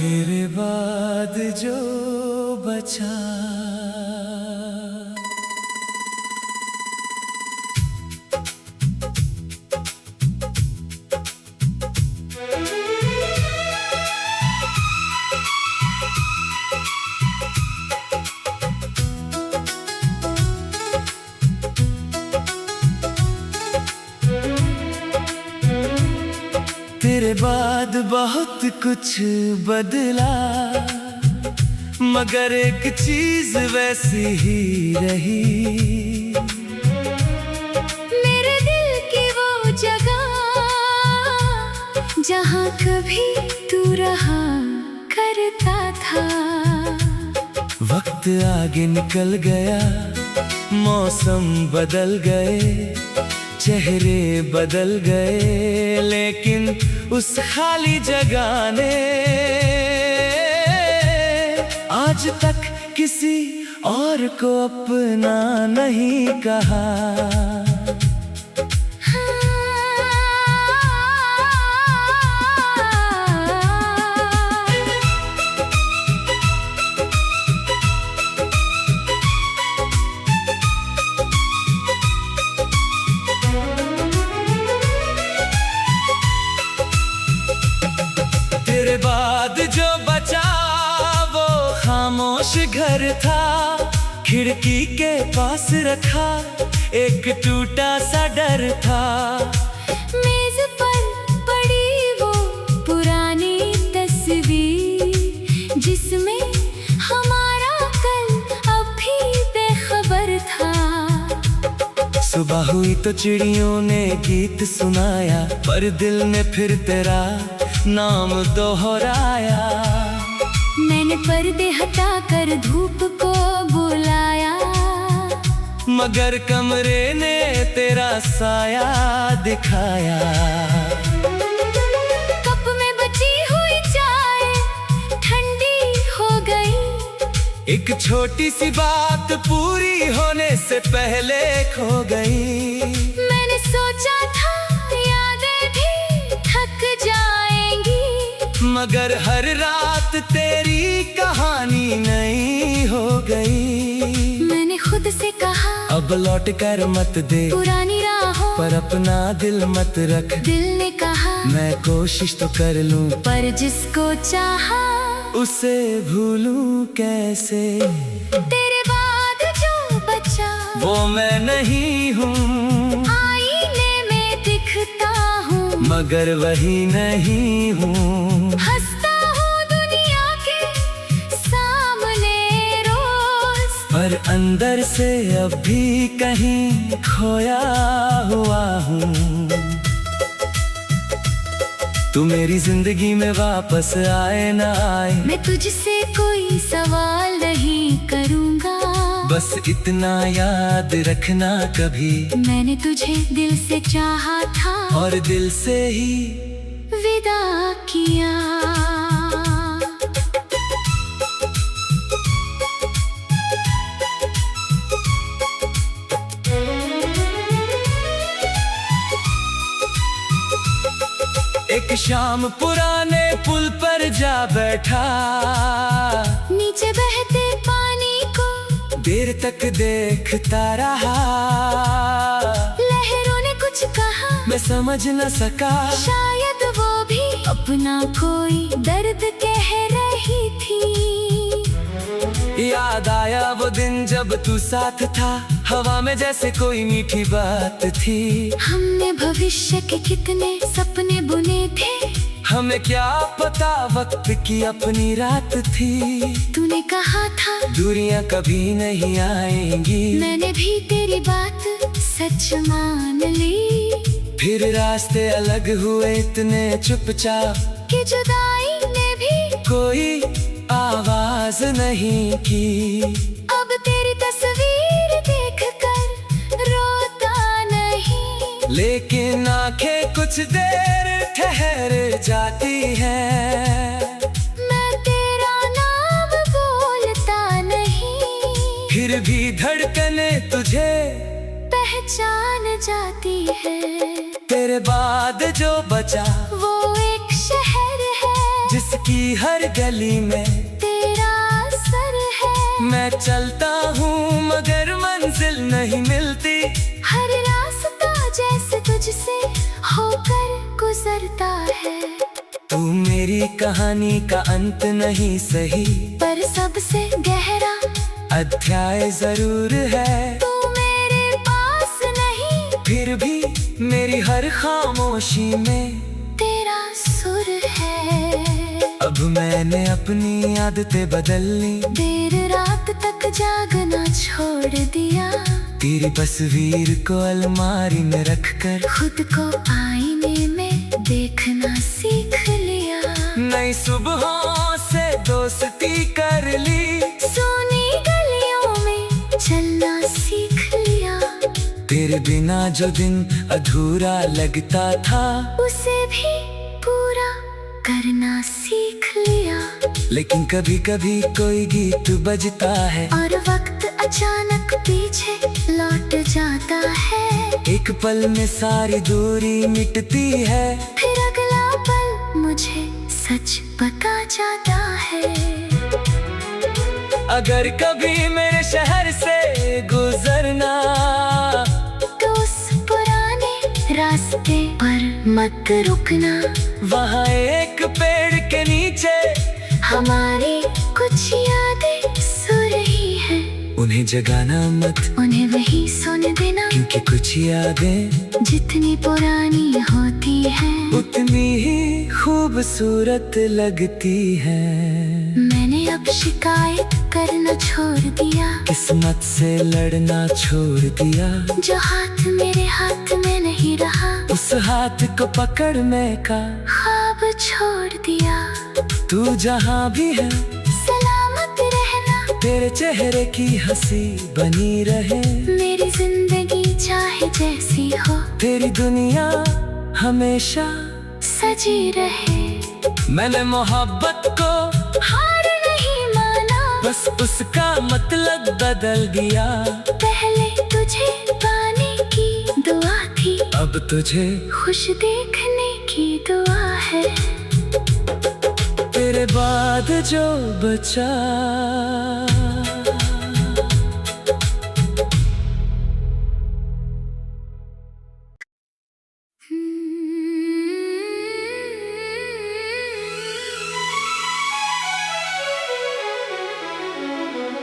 तेरे बाद जो बचा तेरे बाद बहुत कुछ बदला, मगर एक चीज वैसी ही रही। मेरे दिल की वो जगह जहाँ कभी तू रहा करता था। वक्त आगे निकल गया, मौसम बदल गए, चेहरे बदल गए, लेकिन उस खाली जगह ने आज तक किसी और को अपना नहीं कहा। तेरे बाद जो बचा वो खामोश घर था, खिड़की के पास रखा एक टूटा सा डर था। मेज पर पड़ी वो पुरानी तस्वीर जिसमें हमारा कल अब भी बेखबर था। सुबह हुई तो चिड़ियों ने गीत सुनाया, पर दिल ने फिर तेरा नाम दोहराया। मैंने पर्दे हटाकर धूप को बुलाया, मगर कमरे ने तेरा साया दिखाया। कप में बची हुई चाय ठंडी हो गई, एक छोटी सी बात पूरी होने से पहले खो गई। मैंने सोचा था यादें भी थक जाएंगी, मगर हर रात तेरी कहानी नई हो गई। मैंने खुद से कहा अब लौट कर मत दे पुरानी राहों पर अपना दिल मत रख। दिल ने कहा मैं कोशिश तो कर लूं पर जिसको चाहा उसे भूलूं कैसे। तेरे बाद जो बचा वो मैं नहीं हूँ, आईने में दिखता हूँ, मगर वही नहीं हूँ। हंसता हूँ दुनिया के सामने रोज, पर अंदर से अब भी कहीं खोया हुआ हूँ। तू मेरी जिंदगी में वापस आए ना आए, मैं तुझसे कोई सवाल नहीं करूँगा। बस इतना याद रखना कभी मैंने तुझे दिल से चाहा था और दिल से ही विदा किया। एक शाम पुराने पुल पर जा बैठा, नीचे बहते पानी को देर तक देखता रहा। लहरों ने कुछ कहा मैं समझ न सका, शायद वो भी अपना कोई दर्द कह रही थी। याद आया वो दिन जब तू साथ था, हवा में जैसे कोई मीठी बात थी। हमने भविष्य के कितने सपने बुने थे, हमें क्या पता वक्त की अपनी रात थी। तूने कहा था दूरियां कभी नहीं आएंगी, मैंने भी तेरी बात सच मान ली। फिर रास्ते अलग हुए इतने चुपचाप कि जुदाई ने भी कोई आवाज नहीं की। अब तेरी तस्वीर देखकर रोता नहीं, लेकिन आंखें कुछ देर ठहर जाती हैं। मैं तेरा नाम बोलता नहीं, फिर भी धड़कने तुझे पहचान जाती है। तेरे बाद जो बचा वो एक शहर शहर है, जिसकी हर गली में तेरा असर है। मैं चलता हूँ मगर मंजिल नहीं मिलती, हर रास्ता जैसे तुझसे होकर गुजरता है। तू मेरी कहानी का अंत नहीं सही, पर सबसे गहरा अध्याय जरूर है। तू मेरे पास नहीं, फिर भी मेरी हर खामोशी में तेरा सुर है। अब मैंने अपनी आदतें बदल ली, देर रात तक जागना छोड़ दिया। तेरी तस्वीर को अलमारी में रखकर खुद को आईने में देखना सीख लिया। नई सुबहों से दोस्ती कर ली, सोनी गलियों में चलना सीख लिया। तेरे बिना जो दिन अधूरा लगता था, उसे भी पूरा करना सीख लिया। लेकिन कभी कभी कोई गीत बजता है और वक्त अचानक पीछे लौट जाता है। एक पल में सारी दूरी मिटती है, फिर अगला पल मुझे सच बता जाता है। अगर कभी मेरे शहर से गुजरना, तो उस पुराने रास्ते पर मत रुकना। वहाँ एक पेड़ के नीचे हमारी कुछ यादें सो रही हैं, उन्हें जगाना मत, उन्हें वही सुन देना। क्योंकि कुछ यादें जितनी पुरानी होती हैं, उतनी ही खूबसूरत लगती हैं। मैंने अब शिकायत करना छोड़ दिया, किस्मत से लड़ना छोड़ दिया। जो हाथ मेरे हाथ में नहीं रहा, उस हाथ को पकड़ने का ख्वाब छोड़ दिया। तू जहाँ भी है सलामत रहना, तेरे चेहरे की हंसी बनी रहे। मेरी जिंदगी चाहे जैसी हो, तेरी दुनिया हमेशा सजी रहे। मैंने मोहब्बत को हार नहीं माना, बस उसका मतलब बदल दिया। पहले तुझे पाने की दुआ थी, अब तुझे खुश देखने की दुआ है। तेरे बाद जो बचा,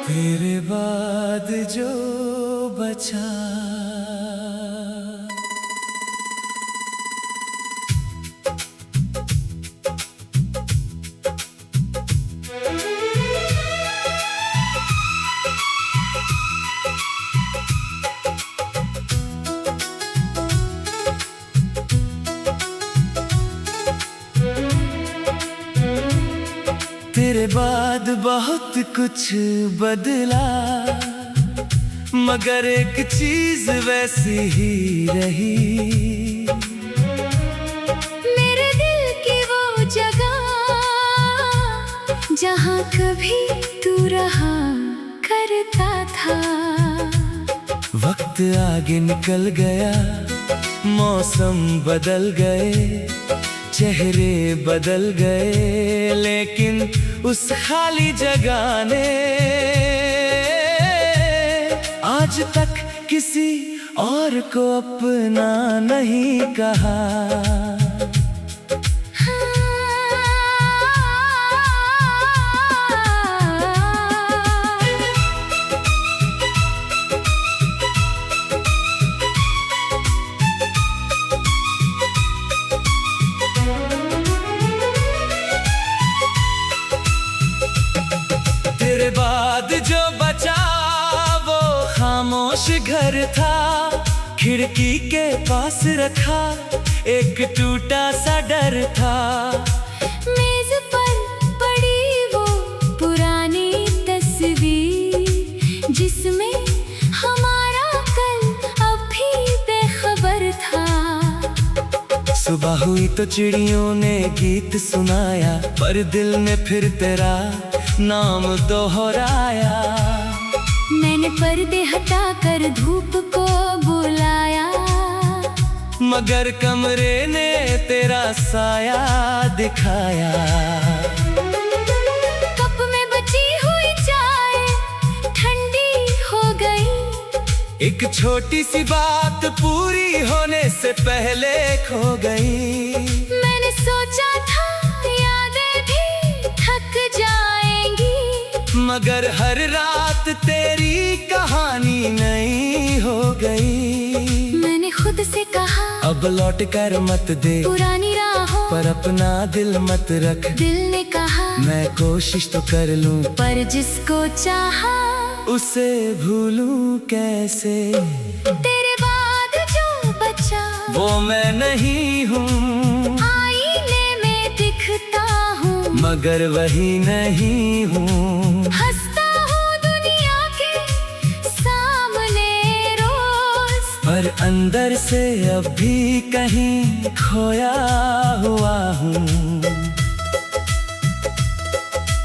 तेरे बाद जो बचा। तेरे बाद बहुत कुछ बदला, मगर एक चीज वैसी ही रही। मेरे दिल की वो जगह जहाँ कभी तू रहा करता था। वक्त आगे निकल गया, मौसम बदल गए, चेहरे बदल गए, लेकिन उस खाली जगह ने आज तक किसी और को अपना नहीं कहा। तेरे बाद जो बचा वो खामोश घर था, खिड़की के पास रखा एक टूटा सा डर था। मेज पर पड़ी वो पुरानी तस्वीर, जिसमें हमारा कल अब भी बेखबर था। सुबह हुई तो चिड़ियों ने गीत सुनाया, पर दिल ने फिर तेरा नाम दोहराया। मैंने पर्दे हटाकर धूप को बुलाया, मगर कमरे ने तेरा साया दिखाया। कप में बची हुई चाय ठंडी हो गई। एक छोटी सी बात पूरी होने से पहले खो गई। मैंने सोचा था यादें भी थक जाएंगी, मगर हर रात तेरी कहानी नई हो गई। मैंने खुद से कहा अब लौट कर मत दे पुरानी राहों पर अपना दिल मत रख। दिल ने कहा मैं कोशिश तो कर लूं पर जिसको चाहा उसे भूलूं कैसे। तेरे बाद जो बचा वो मैं नहीं हूँ, आईने में दिखता हूँ, मगर वही नहीं हूँ। हंसता हूँ दुनिया के सामने रोज, पर अंदर से अब भी कहीं खोया हुआ हूँ।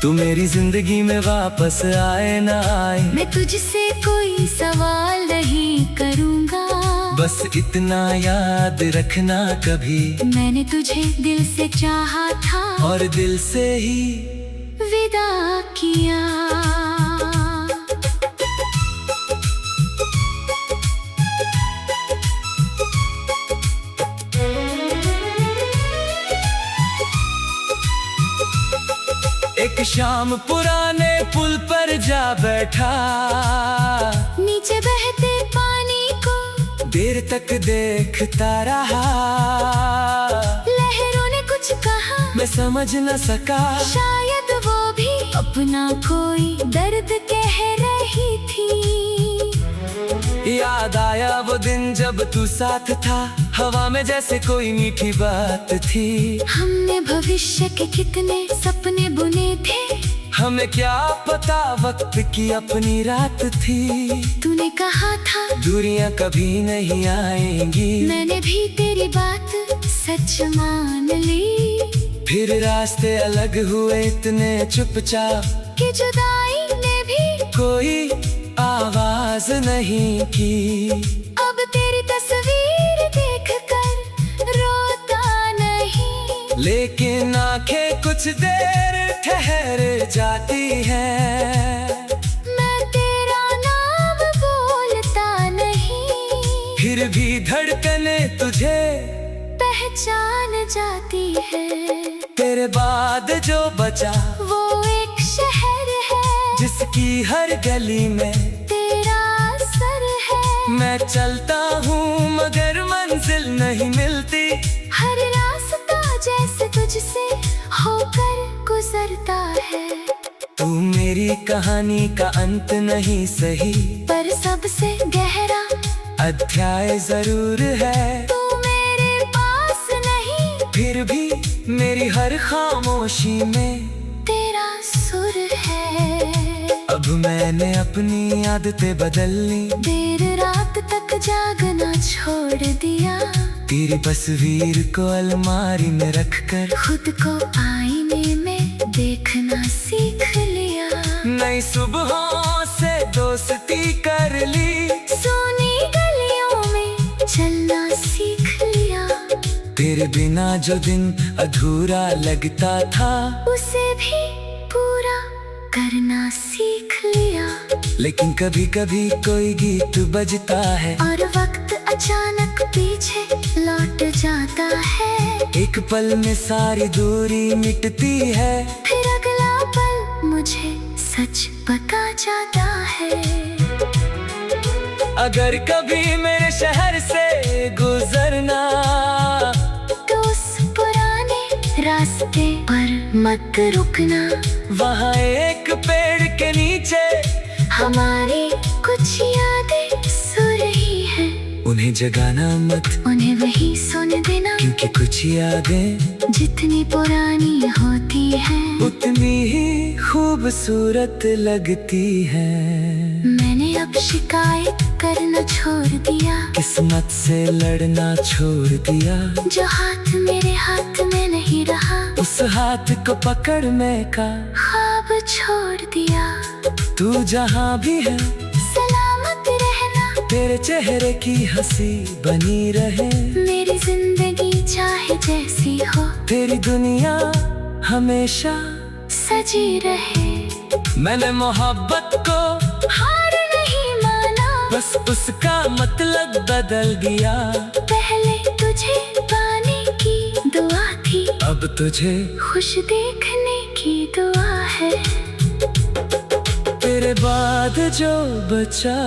तू मेरी जिंदगी में वापस आए ना आए, मैं तुझसे कोई सवाल नहीं करूँगा। बस इतना याद रखना कभी मैंने तुझे दिल से चाहा था और दिल से ही विदा किया। एक शाम पुराने पुल पर जा बैठा, नीचे बहते पानी को देर तक देखता रहा। लहरों ने कुछ कहा मैं समझ न सका, शायद वो भी अपना कोई दर्द कह रही थी। याद आया वो दिन जब तू साथ था, हवा में जैसे कोई मीठी बात थी। हमने भविष्य के कितने सपने बुने थे, हमें क्या पता वक्त की अपनी रात थी। तूने कहा था दूरियां कभी नहीं आएंगी, मैंने भी तेरी बात सच मान ली। फिर रास्ते अलग हुए इतने चुपचाप कि जुदाई ने भी कोई आवाज नहीं की। अब तेरी तस्वीर देखकर रोता नहीं, लेकिन आंखें कुछ देर ठहर जाती हैं। मैं तेरा नाम बोलता नहीं, फिर भी धड़कने तुझे पहचान जाती है। तेरे बाद जो बचा वो एक शहर है जिसकी हर गली में तेरा असर है। मैं चलता हूँ मगर मंजिल नहीं मिलती, हर रास्ता जैसे तुझसे होकर गुजरता है। तू मेरी कहानी का अंत नहीं सही, पर सबसे गहरा अध्याय जरूर है। तू मेरे पास नहीं, फिर भी मेरी हर खामोशी में तेरा सुर है। अब मैंने अपनी आदतें बदल ली, देर रात तक जागना छोड़ दिया। तेरी तस्वीर को अलमारी में रखकर खुद को आईने में देखना सीख लिया। नई सुबहों से दोस्ती कर ली, सोनी गलियों में चलना सीख लिया। तेरे बिना जो दिन अधूरा लगता था, उसे भी पूरा करना सीख लिया। लेकिन कभी कभी कोई गीत बजता है और वक्त अचानक पीछे लौट जाता है। एक पल में सारी दूरी मिटती है, फिर अगला पल मुझे सच बता जाता है। अगर कभी मेरे शहर से गुजरना तो उस पुराने रास्ते पर मत रुकना। वहाँ एक पेड़ के नीचे हमारी कुछ यादें सो रही हैं, उन्हें जगाना मत, उन्हें वही सुन देना। क्योंकि कुछ यादें जितनी पुरानी होती हैं, उतनी ही खूबसूरत लगती हैं। मैंने अब शिकायत करना छोड़ दिया, किस्मत से लड़ना छोड़ दिया। जो हाथ मेरे हाथ में नहीं रहा, उस हाथ को पकड़ने का ख्वाब छोड़ दिया। तू जहाँ भी है सलामत रहना, तेरे चेहरे की हंसी बनी रहे, मेरी जिंदगी चाहे जैसी हो, तेरी दुनिया हमेशा सजी रहे। मैंने मोहब्बत को हार नहीं माना, बस उसका मतलब बदल गया। पहले तुझे पाने की दुआ थी, अब तुझे खुश देखने की दुआ है। तेरे बाद जो बचा,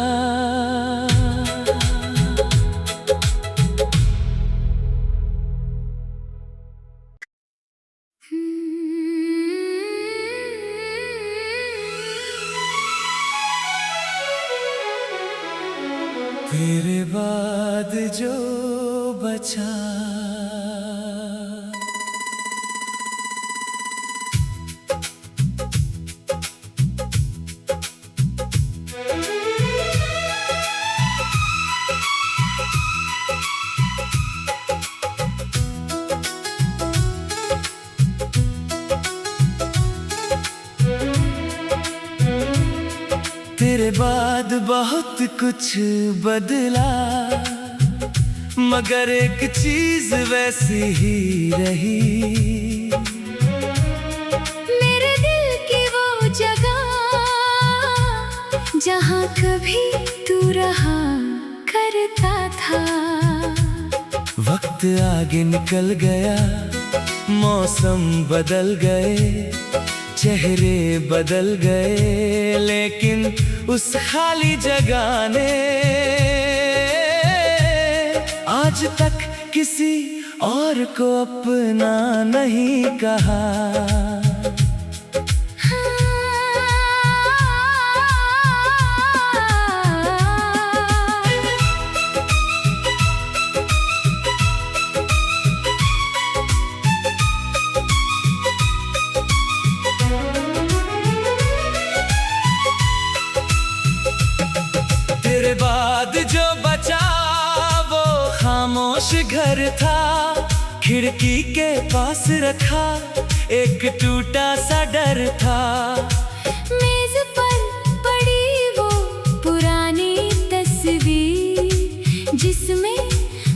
तेरे बाद जो बचा। तेरे बाद बहुत कुछ बदला, मगर एक चीज वैसी ही रही। मेरे दिल की वो जगह जहाँ कभी तू रहा करता था। वक्त आगे निकल गया, मौसम बदल गए, चेहरे बदल गए, लेकिन उस खाली जगह ने आज तक किसी और को अपना नहीं कहा। तेरे बाद जो बचा वो खामोश घर था, खिड़की के पास रखा एक टूटा सा डर था। मेज पर पड़ी वो पुरानी तस्वीर, जिसमें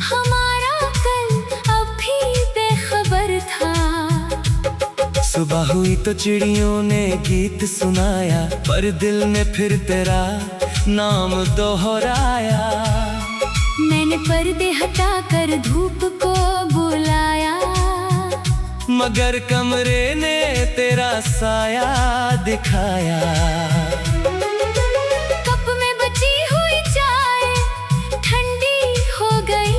हमारा कल अब भी बेखबर था। सुबह हुई तो चिड़ियों ने गीत सुनाया, पर दिल ने फिर तेरा नाम दोहराया। मैंने पर्दे हटाकर धूप को बुलाया, मगर कमरे ने तेरा साया दिखाया। कप में बची हुई चाय ठंडी हो गई,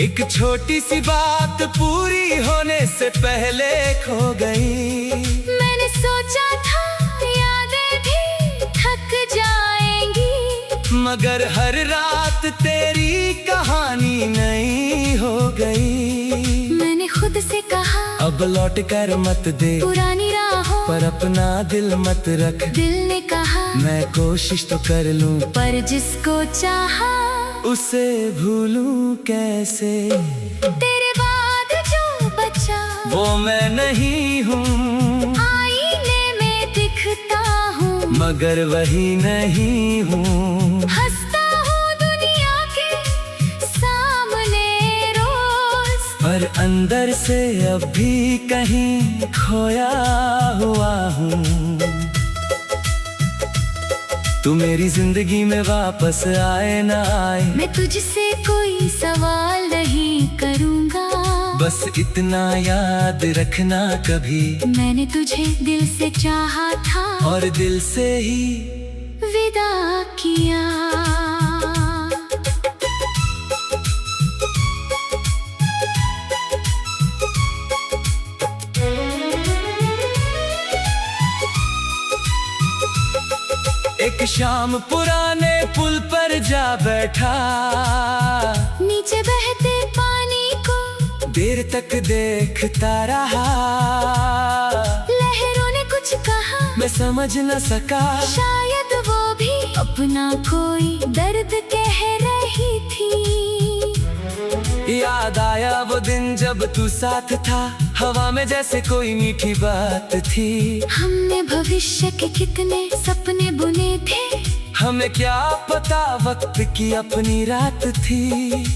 एक छोटी सी बात पूरी होने से पहले खो गई। मैंने सोचा था यादें भी थक जाएंगी, मगर हर रात तेरी कहानी नई हो गई। मैंने खुद से कहा अब लौट कर मत दे पुरानी राहों पर अपना दिल मत रख। दिल ने कहा मैं कोशिश तो कर लूं, पर जिसको चाहा उसे भूलूं कैसे। तेरे बाद जो बचा वो मैं नहीं हूँ, आईने में दिखता हूँ, मगर वही नहीं हूँ। हंसता हूँ दुनिया के सामने रोज, पर अंदर से अब भी कहीं खोया हुआ हूँ। तू मेरी जिंदगी में वापस आए ना आए, मैं तुझसे कोई सवाल नहीं करूँगा। बस इतना याद रखना कभी मैंने तुझे दिल से चाहा था और दिल से ही विदा किया। एक शाम पुराने पुल पर जा बैठा, नीचे बहते पानी को देर तक देखता रहा। लहरों ने कुछ कहा मैं समझ न सका, शायद वो भी अपना कोई दर्द कह रही थी। याद आया वो दिन जब तू साथ था, हवा में जैसे कोई मीठी बात थी। हमने भविष्य के कितने सपने बुने थे, हमें क्या पता वक्त की अपनी रात थी।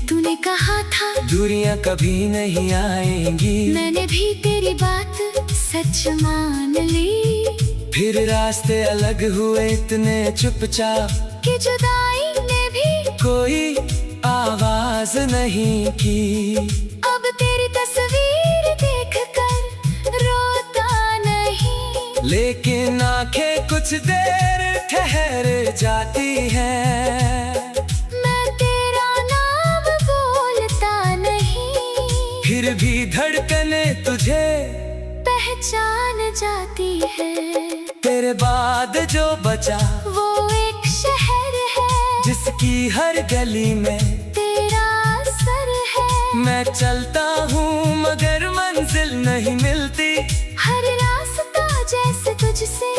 तूने कहा था दूरियां कभी नहीं आएंगी, मैंने भी तेरी बात सच मान ली। फिर रास्ते अलग हुए इतने चुपचाप कि जुदाई ने भी कोई आवाज नहीं की। अब तेरी तस्वीर देखकर रोता नहीं, लेकिन आंखें कुछ देर ठहर जाती हैं। मैं तेरा नाम बोलता नहीं, फिर भी धड़कने तुझे पहचान जाती है। तेरे बाद जो बचा वो एक शहर है, जिसकी हर गली में तेरा असर है। मैं चलता हूँ मगर मंजिल नहीं मिलती, हर रास्ता जैसे तुझसे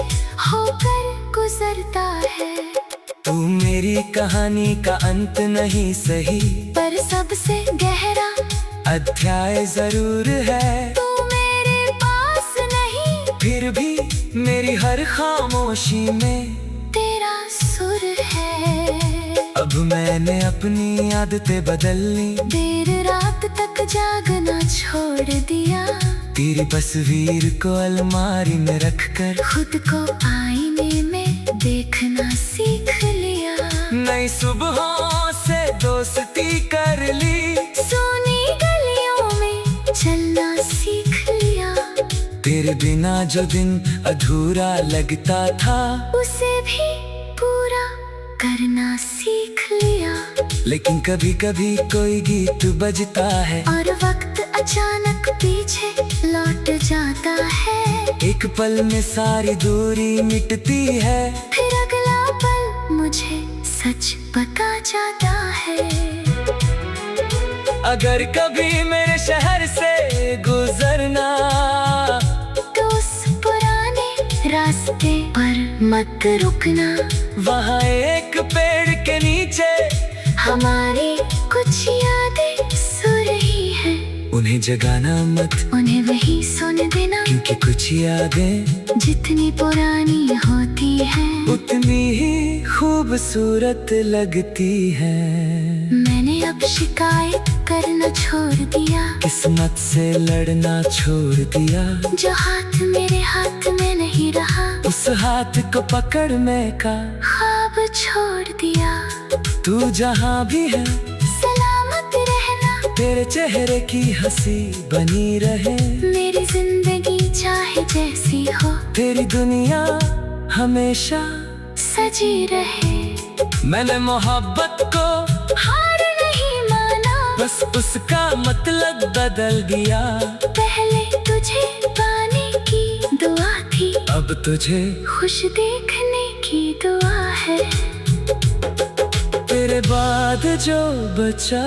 होकर गुजरता है। तू मेरी कहानी का अंत नहीं सही, पर सबसे गहरा अध्याय जरूर है। तू मेरे पास नहीं, फिर भी मेरी हर खामोशी में तेरा सुर है। अब मैंने अपनी आदतें बदल ली, देर रात तक जागना छोड़ दिया। तेरी तस्वीर को अलमारी में रखकर खुद को आईने में देखना सीख लिया। नई सुबहों से दोस्ती कर ली, सोनी गलियों में चलना सीख लिया। तेरे बिना जो दिन अधूरा लगता था, उसे भी पूरा करना सीख लिया। लेकिन कभी कभी कोई गीत बजता है और वक्त अचानक पीछे लौट जाता है। एक पल में सारी दूरी मिटती है, फिर अगला पल मुझे सच बता जाता है। अगर कभी मेरे शहर से गुजरना तो उस पुराने रास्ते पर मत रुकना। वहाँ एक पेड़ के नीचे हमारी कुछ यादें सो रही हैं, उन्हें जगाना मत, उन्हें वही सुन देना। क्योंकि कुछ यादें जितनी पुरानी होती हैं, उतनी ही खूबसूरत लगती हैं। मैंने अब शिकायत करना छोड़ दिया, किस्मत से लड़ना छोड़ दिया। जो हाथ मेरे हाथ में नहीं रहा, उस हाथ को पकड़ मैं का ख्वाब छोड़ दिया। तू जहाँ भी है सलामत रहना, तेरे चेहरे की हंसी बनी रहे। मेरी जिंदगी चाहे जैसी हो, तेरी दुनिया हमेशा सजी रहे। मैंने मोहब्बत को हार नहीं माना, बस उसका मतलब बदल दिया। पहले तुझे पाने की दुआ थी, अब तुझे खुश देखने की दुआ है। तेरे बाद जो बचा